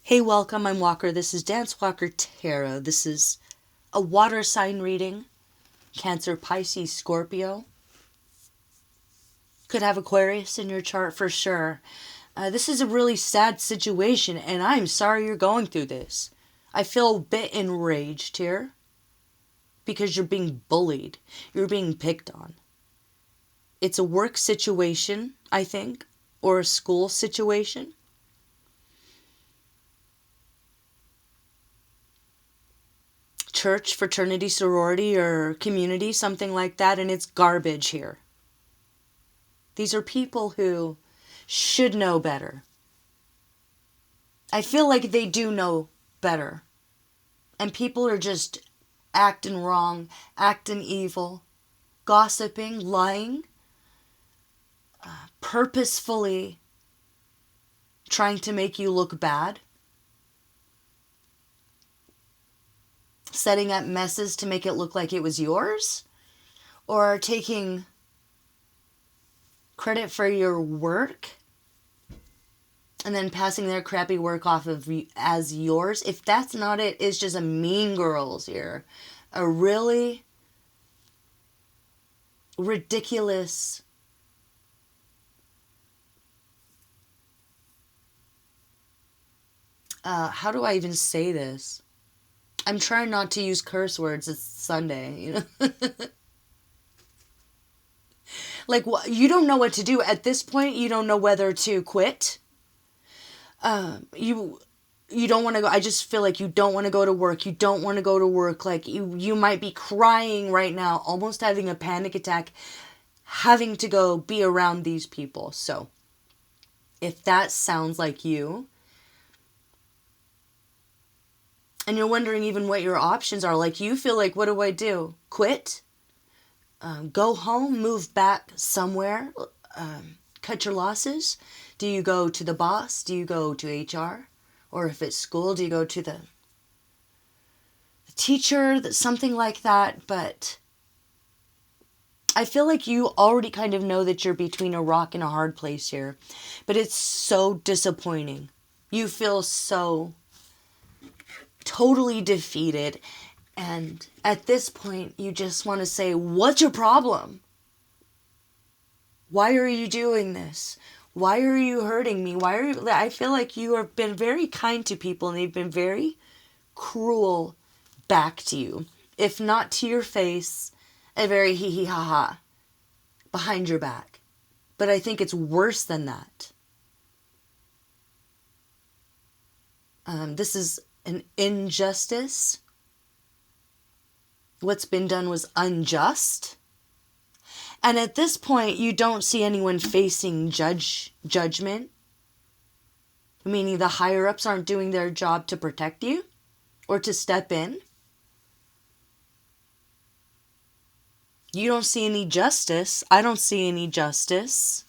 Hey, welcome. I'm Walker. This is Dance Walker Tarot. This is a water sign reading. Cancer, Pisces, Scorpio. Could have Aquarius in your chart for sure. This is a really sad situation, and I'm sorry you're going through this. I feel a bit enraged here because you're being bullied. You're being picked on. It's a work situation, I think, or a school situation. Church, fraternity, sorority, or community, something like that, and it's garbage here. These are people who should know better. I feel like they do know better. And people are just acting wrong, acting evil, gossiping, lying, purposefully trying to make you look bad, setting up messes to make it look like it was yours, or taking credit for your work and then passing their crappy work off of as yours. If that's not it, it's just a mean girls here. A really ridiculous how do I even say this? I'm trying not to use curse words. It's Sunday, you know. Like, you don't know what to do at this point. You don't know whether to quit. You don't want to go. I just feel like you don't want to go to work. You don't want to go to work. Like, you might be crying right now, almost having a panic attack, having to go be around these people. So if that sounds like you, and you're wondering even what your options are, like, you feel like, what do I do? Quit? Go home? Move back somewhere? Cut your losses? Do you go to the boss? Do you go to HR? Or if it's school, do you go to the teacher? Something like that. But I feel like you already kind of know that you're between a rock and a hard place here. But it's so disappointing. You feel so totally defeated. And at this point, you just want to say, what's your problem? Why are you doing this? Why are you hurting me? I feel like you have been very kind to people and they've been very cruel back to you. If not to your face, a very hee hee ha ha behind your back. But I think it's worse than that. This is an injustice. What's been done was unjust. And at this point, you don't see anyone facing judgment. Meaning the higher-ups aren't doing their job to protect you or to step in. You don't see any justice. I don't see any justice.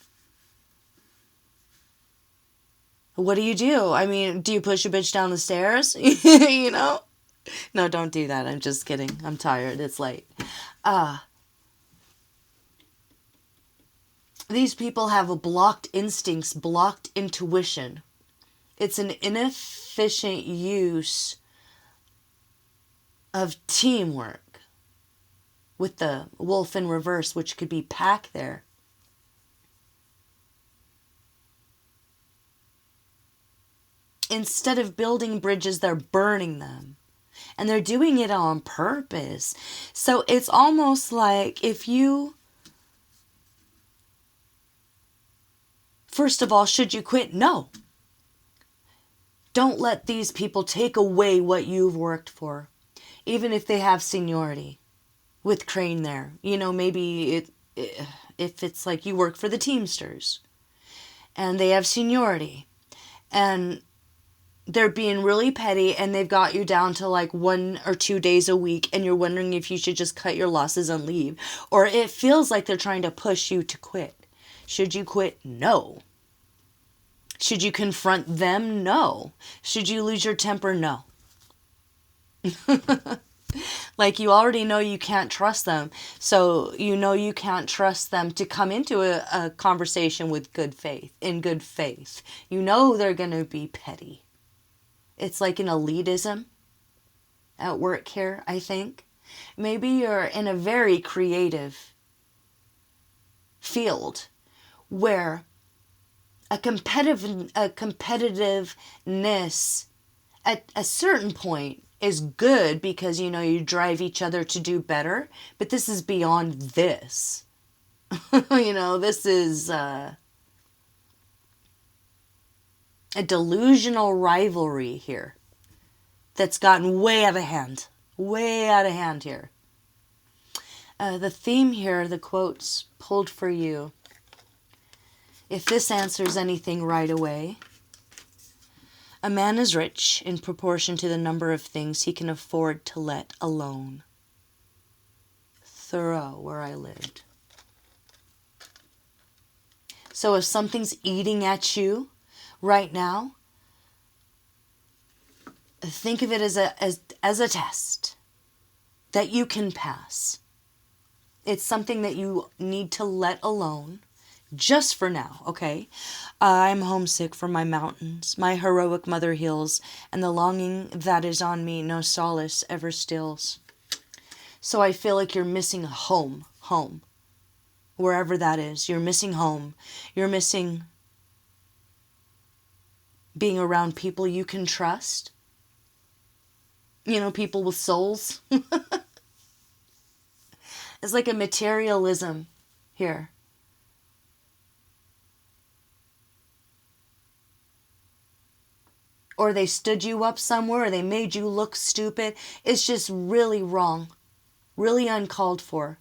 What do? I mean, do you push a bitch down the stairs? You know? No, don't do that. I'm just kidding. I'm tired. It's late. These people have a blocked instincts, blocked intuition. It's an inefficient use of teamwork with the wolf in reverse, which could be pack there. Instead of building bridges, they're burning them. And they're doing it on purpose. So it's almost like if you... First of all, should you quit? No. Don't let these people take away what you've worked for. Even if they have seniority. With Crane there. You know, maybe if it's like you work for the Teamsters. And they have seniority. And they're being really petty and they've got you down to like 1 or 2 days a week and you're wondering if you should just cut your losses and leave. Or it feels like they're trying to push you to quit. Should you quit? No. Should you confront them? No. Should you lose your temper? No. Like, you already know you can't trust them. So you know you can't trust them to come into a conversation with good faith, in good faith. You know they're going to be petty. It's like an elitism at work here, I think. Maybe you're in a very creative field where a competitiveness at a certain point is good because, you drive each other to do better. But this is beyond this. This is a delusional rivalry here that's gotten way out of hand. Way out of hand here. The theme here, the quotes pulled for you. If this answers anything right away. A man is rich in proportion to the number of things he can afford to let alone. Thoreau, where I lived. So if something's eating at you right now, think of it as a test that you can pass. It's something that you need to let alone. Just for now, okay? I'm homesick for my mountains, my heroic mother hills, and the longing that is on me no solace ever stills. So I feel like you're missing home. Wherever that is, you're missing home. You're missing being around people you can trust. People with souls. It's like a materialism here. Or they stood you up somewhere, or they made you look stupid. It's just really wrong. Really uncalled for.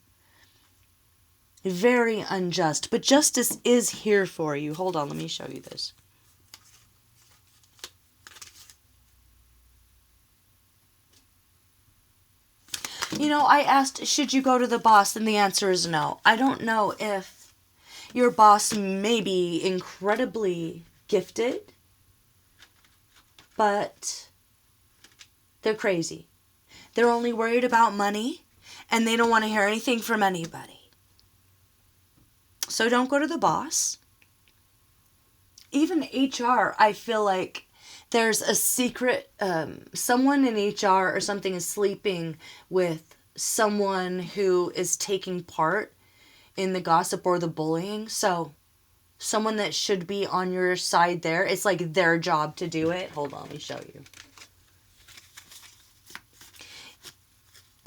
Very unjust. But justice is here for you. Hold on, let me show you this. I asked, should you go to the boss? And the answer is no. I don't know if your boss may be incredibly gifted, but they're crazy. They're only worried about money, and they don't want to hear anything from anybody. So don't go to the boss. Even HR, I feel like there's a secret, someone in HR or something is sleeping with someone who is taking part in the gossip or the bullying. So someone that should be on your side there, it's like their job to do it. Hold on, let me show you.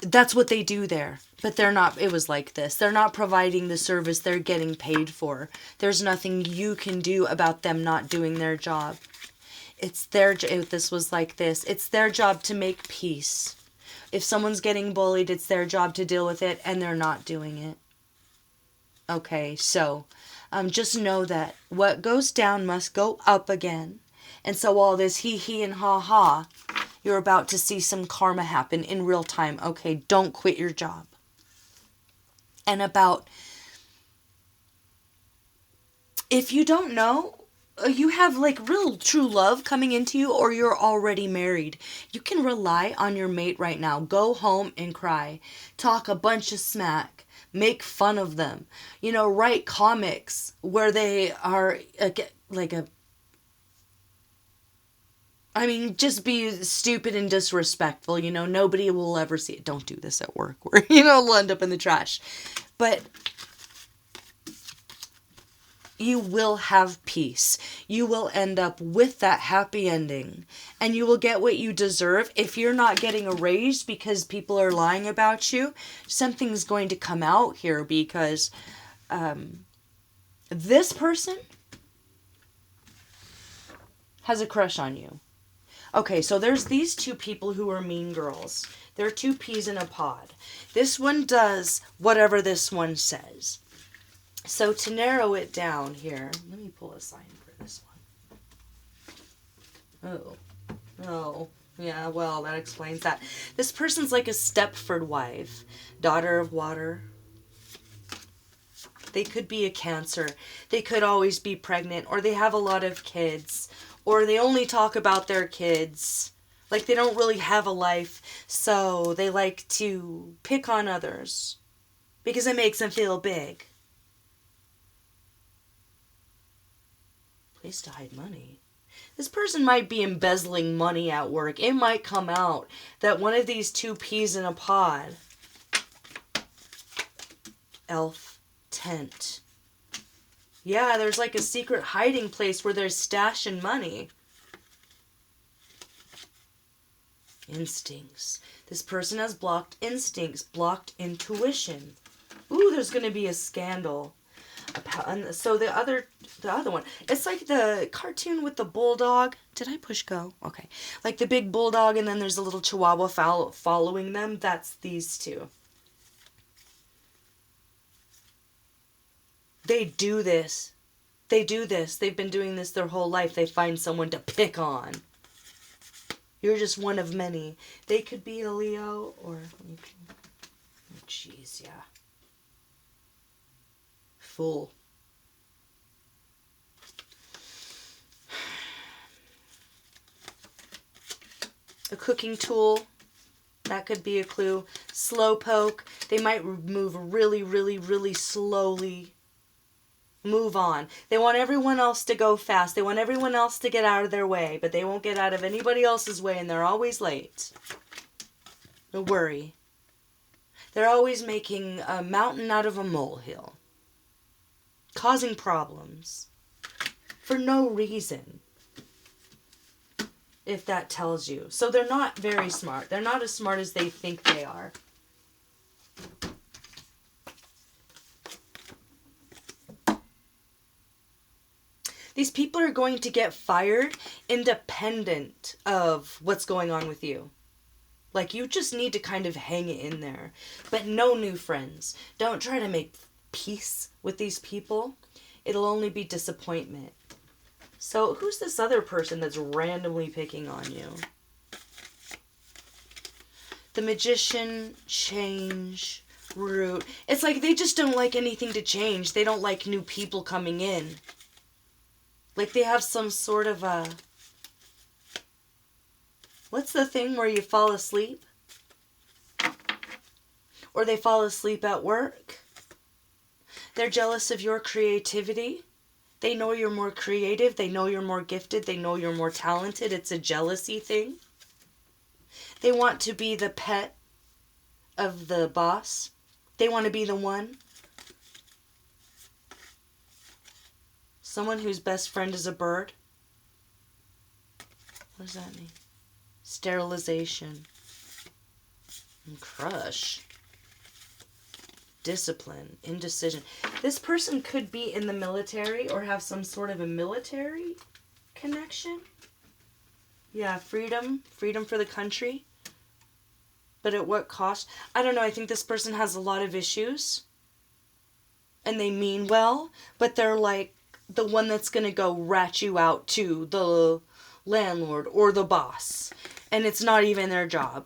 That's what they do there. But they're not, it was like this. They're not providing the service they're getting paid for. There's nothing you can do about them not doing their job. It's their, this was like this. It's their job to make peace. If someone's getting bullied, it's their job to deal with it, and they're not doing it. Okay, so just know that what goes down must go up again. And so all this he and ha, you're about to see some karma happen in real time. Okay, don't quit your job. And about, if you don't know, you have like real true love coming into you, or you're already married. You can rely on your mate right now. Go home and cry. Talk a bunch of smack. Make fun of them. Write comics where they are just be stupid and disrespectful. Nobody will ever see it. Don't do this at work where, it'll end up in the trash. But you will have peace. You will end up with that happy ending. And you will get what you deserve. If you're not getting a raise because people are lying about you, something's going to come out here because this person has a crush on you. Okay, so there's these two people who are mean girls. They're two peas in a pod. This one does whatever this one says. So to narrow it down here, let me pull a sign for this one. Oh, yeah, well, that explains that. This person's like a Stepford wife, daughter of water. They could be a Cancer. They could always be pregnant, or they have a lot of kids, or they only talk about their kids. Like they don't really have a life, so they like to pick on others because it makes them feel big. Place to hide money. This person might be embezzling money at work. It might come out that one of these two peas in a pod. Elf tent. Yeah, there's like a secret hiding place where there's stashing money. Instincts. This person has blocked instincts, blocked intuition. Ooh, there's going to be a scandal. And so the other one, it's like the cartoon with the bulldog. Did I push go? Okay. Like the big bulldog and then there's a little chihuahua following them. That's these two. They do this. They've been doing this their whole life. They find someone to pick on. You're just one of many. They could be a Leo or... Oh, jeez, yeah. Fool. A cooking tool. That could be a clue. Slowpoke. They might move really, really, really slowly. Move on. They want everyone else to go fast. They want everyone else to get out of their way, but they won't get out of anybody else's way, and they're always late. No worry. They're always making a mountain out of a molehill. Causing problems. For no reason. If that tells you. So they're not very smart. They're not as smart as they think they are. These people are going to get fired independent of what's going on with you. Like, you just need to kind of hang in there. But no new friends. Don't try to make peace with these people. It'll only be disappointment. So, who's this other person that's randomly picking on you? The Magician, change, root. It's like they just don't like anything to change. They don't like new people coming in. Like they have some sort of a... What's the thing where you fall asleep? Or they fall asleep at work? They're jealous of your creativity. They know you're more creative. They know you're more gifted. They know you're more talented. It's a jealousy thing. They want to be the pet of the boss. They want to be the one. Someone whose best friend is a bird. What does that mean? Sterilization. And crush. Discipline. Indecision. This person could be in the military or have some sort of a military connection. Yeah, freedom. Freedom for the country. But at what cost? I don't know. I think this person has a lot of issues. And they mean well. But they're like the one that's going to go rat you out to the landlord or the boss. And it's not even their job.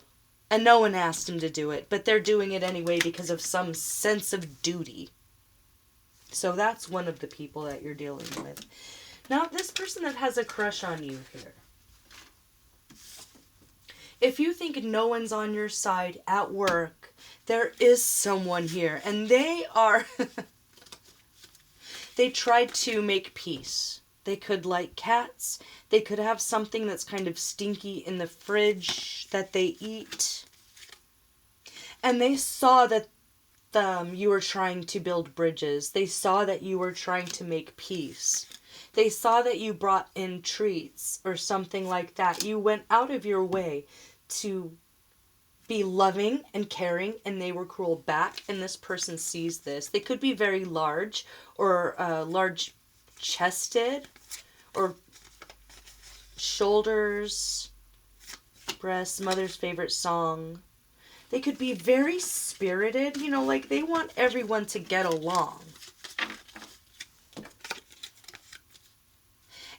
And no one asked them to do it. But they're doing it anyway because of some sense of duty. So that's one of the people that you're dealing with. Now, this person that has a crush on you here. If you think no one's on your side at work, there is someone here. And they are... They tried to make peace. They could like cats. They could have something that's kind of stinky in the fridge that they eat. And they saw that you were trying to build bridges. They saw that you were trying to make peace. They saw that you brought in treats or something like that. You went out of your way to be loving and caring, and they were cruel back, and this person sees this. They could be very large or large-chested or shoulders, breasts, mother's favorite song. They could be very spirited, you know, like they want everyone to get along.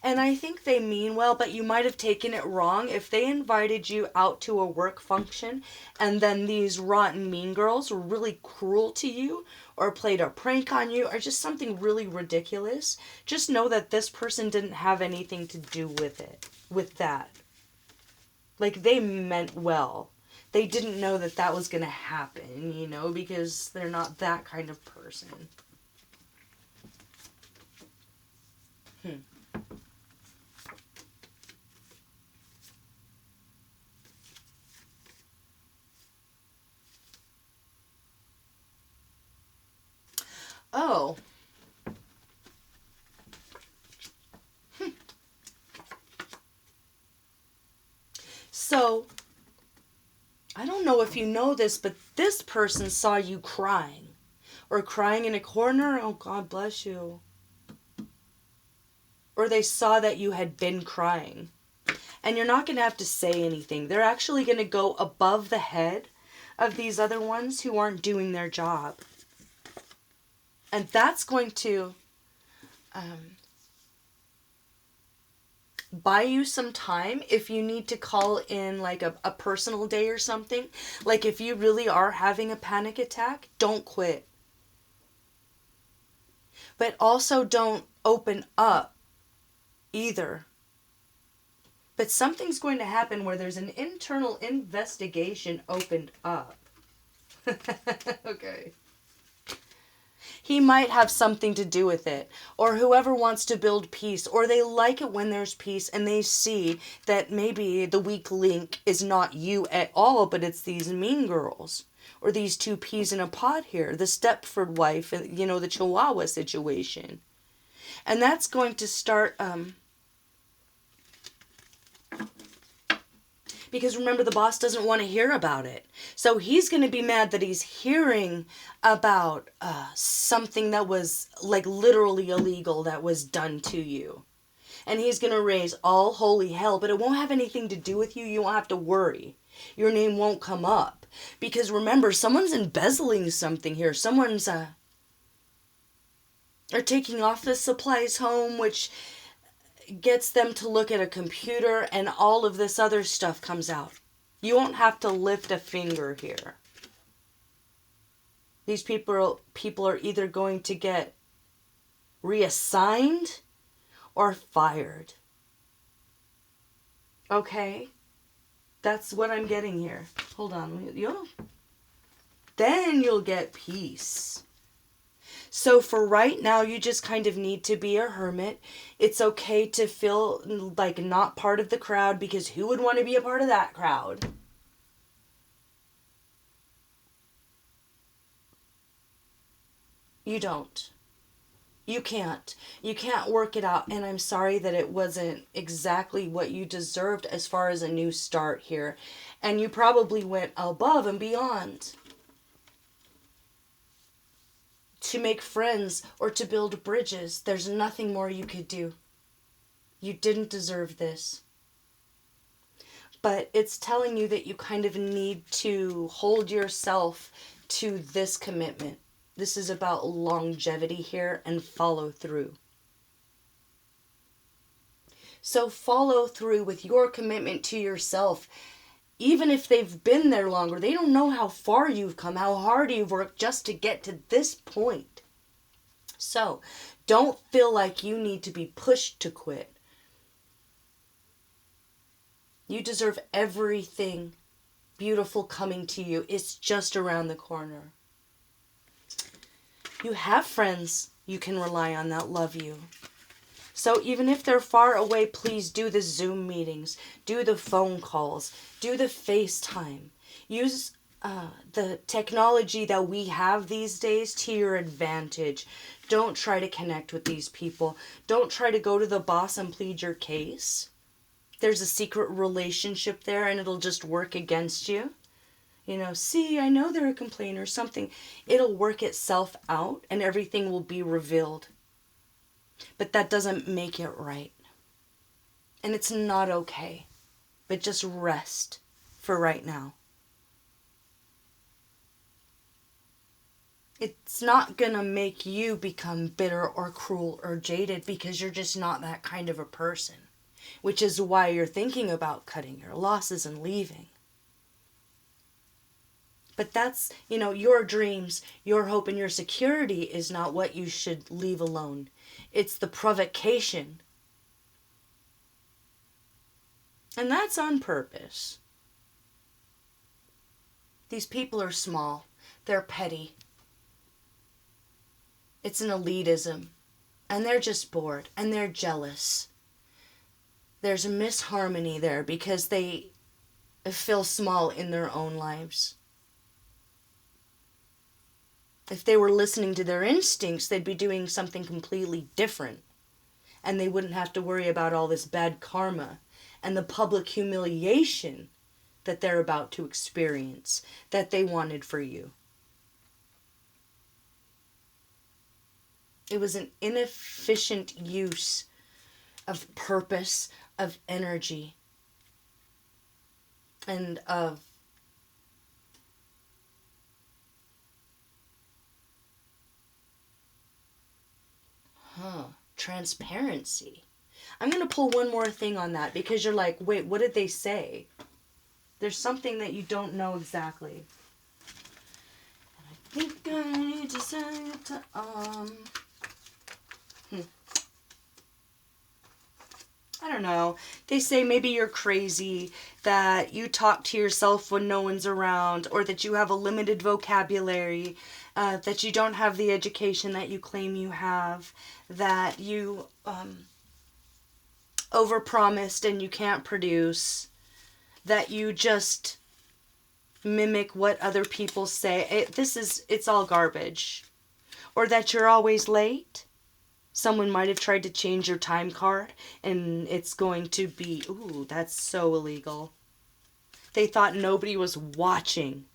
And I think they mean well, but you might have taken it wrong. If they invited you out to a work function and then these rotten mean girls were really cruel to you or played a prank on you or just something really ridiculous, just know that this person didn't have anything to do with it, with that. Like, they meant well. They didn't know that that was going to happen, you know, because they're not that kind of person. So, I don't know if you know this, but this person saw you crying. Or crying in a corner. Oh, God bless you. Or they saw that you had been crying. And you're not going to have to say anything. They're actually going to go above the head of these other ones who aren't doing their job. And that's going to buy you some time if you need to call in like a personal day or something. Like if you really are having a panic attack, don't quit. But also don't open up either. But something's going to happen where there's an internal investigation opened up. Okay. He might have something to do with it, or whoever wants to build peace, or they like it when there's peace and they see that maybe the weak link is not you at all, but it's these mean girls, or these two peas in a pod here, the Stepford wife, you know, the Chihuahua situation. And that's going to start, because remember, the boss doesn't want to hear about it. So he's going to be mad that he's hearing about something that was like literally illegal that was done to you. And he's going to raise all holy hell, but it won't have anything to do with you. You won't have to worry. Your name won't come up. Because remember, someone's embezzling something here. Someone's or taking office supplies home, which gets them to look at a computer, and all of this other stuff comes out. You won't have to lift a finger here. These people are either going to get reassigned or fired. Okay? That's what I'm getting here. Hold on. Then you'll get peace. So for right now, you just kind of need to be a hermit. It's okay to feel like not part of the crowd, because who would want to be a part of that crowd? You don't. You can't. You can't work it out. And I'm sorry that it wasn't exactly what you deserved as far as a new start here. And you probably went above and beyond to make friends or to build bridges. There's nothing more you could do. You didn't deserve this. But it's telling you that you kind of need to hold yourself to this commitment. This is about longevity here and follow through. So follow through with your commitment to yourself. Even if they've been there longer, they don't know how far you've come, how hard you've worked just to get to this point. So, don't feel like you need to be pushed to quit. You deserve everything beautiful coming to you. It's just around the corner. You have friends you can rely on that love you. So even if they're far away, please do the Zoom meetings, do the phone calls, do the FaceTime. Use the technology that we have these days to your advantage. Don't try to connect with these people. Don't try to go to the boss and plead your case. There's a secret relationship there and it'll just work against you. You know, see, I know they're a complainer, something. It'll work itself out and everything will be revealed. But that doesn't make it right. And it's not okay. But just rest for right now. It's not going to make you become bitter or cruel or jaded because you're just not that kind of a person. Which is why you're thinking about cutting your losses and leaving. But that's, your dreams, your hope, and your security is not what you should leave alone. It's the provocation. And that's on purpose. These people are small. They're petty. It's an elitism. And they're just bored. And they're jealous. There's a misharmony there because they feel small in their own lives. If they were listening to their instincts, they'd be doing something completely different. And they wouldn't have to worry about all this bad karma and the public humiliation that they're about to experience that they wanted for you. It was an inefficient use of purpose, of energy, and of transparency. I'm going to pull one more thing on that because you're like, wait, what did they say? There's something that you don't know exactly. And I think I need to say it to, I don't know. They say maybe you're crazy, that you talk to yourself when no one's around, or that you have a limited vocabulary, that you don't have the education that you claim you have, that you overpromised and you can't produce, that you just mimic what other people say. It's all garbage. Or that you're always late. Someone might have tried to change your time card and it's going to be, ooh, that's so illegal. They thought nobody was watching,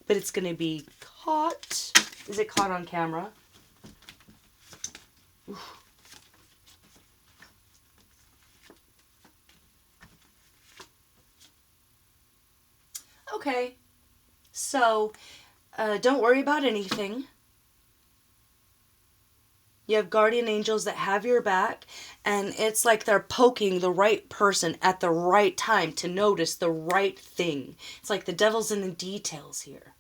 but it's going to be caught. Is it caught on camera? Ooh. Okay, so don't worry about anything. You have guardian angels that have your back, and it's like they're poking the right person at the right time to notice the right thing. It's like the devil's in the details here.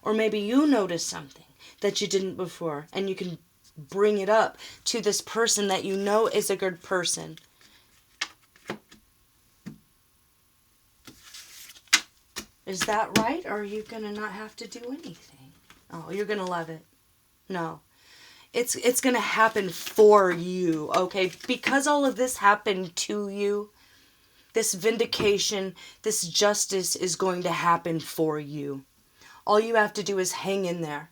Or maybe you notice something that you didn't before, and you can bring it up to this person that you know is a good person. Is that right? Or are you going to not have to do anything? Oh, you're going to love it. No. It's going to happen for you, okay? Because all of this happened to you, this vindication, this justice is going to happen for you. All you have to do is hang in there.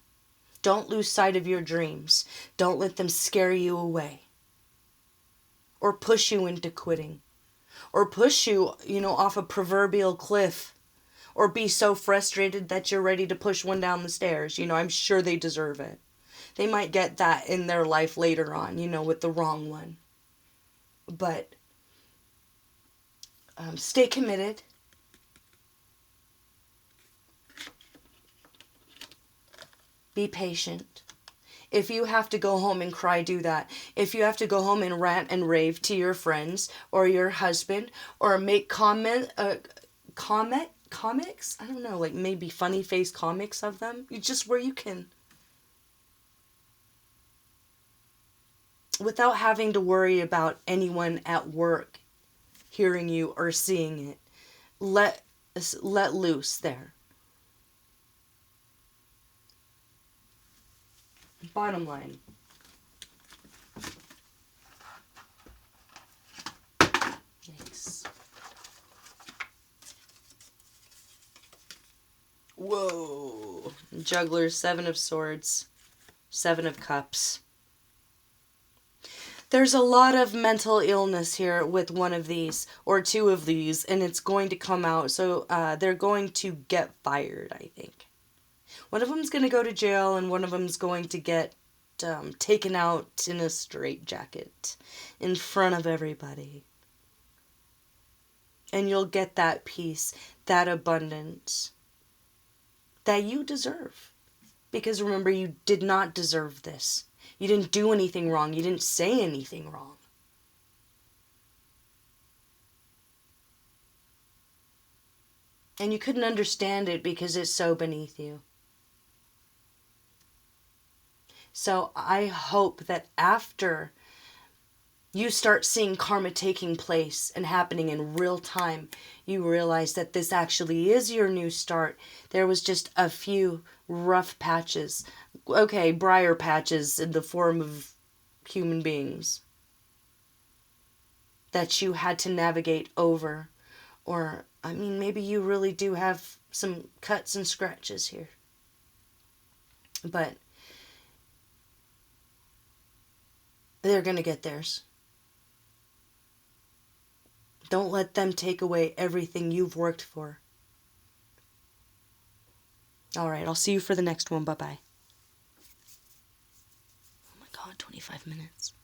Don't lose sight of your dreams. Don't let them scare you away. Or push you into quitting. Or push you, off a proverbial cliff. Or be so frustrated that you're ready to push one down the stairs. I'm sure they deserve it. They might get that in their life later on, with the wrong one. But stay committed. Be patient. If you have to go home and cry, do that. If you have to go home and rant and rave to your friends or your husband or make comics, I don't know, like maybe funny face comics of them, just where you can. Without having to worry about anyone at work hearing you or seeing it. Let loose there. Bottom line. Yikes. Whoa. Juggler, 7 of Swords, 7 of Cups. There's a lot of mental illness here with one of these, or 2 of these, and it's going to come out. So they're going to get fired, I think. One of them's going to go to jail, and one of them's going to get taken out in a straitjacket in front of everybody. And you'll get that peace, that abundance that you deserve. Because remember, you did not deserve this. You didn't do anything wrong. You didn't say anything wrong. And you couldn't understand it because it's so beneath you. So I hope that after you start seeing karma taking place and happening in real time, you realize that this actually is your new start. There was just a few rough patches. Okay, briar patches in the form of human beings that you had to navigate over. Or, maybe you really do have some cuts and scratches here. But they're going to get theirs. Don't let them take away everything you've worked for. All right, I'll see you for the next one. Bye-bye. Oh my God, 25 minutes.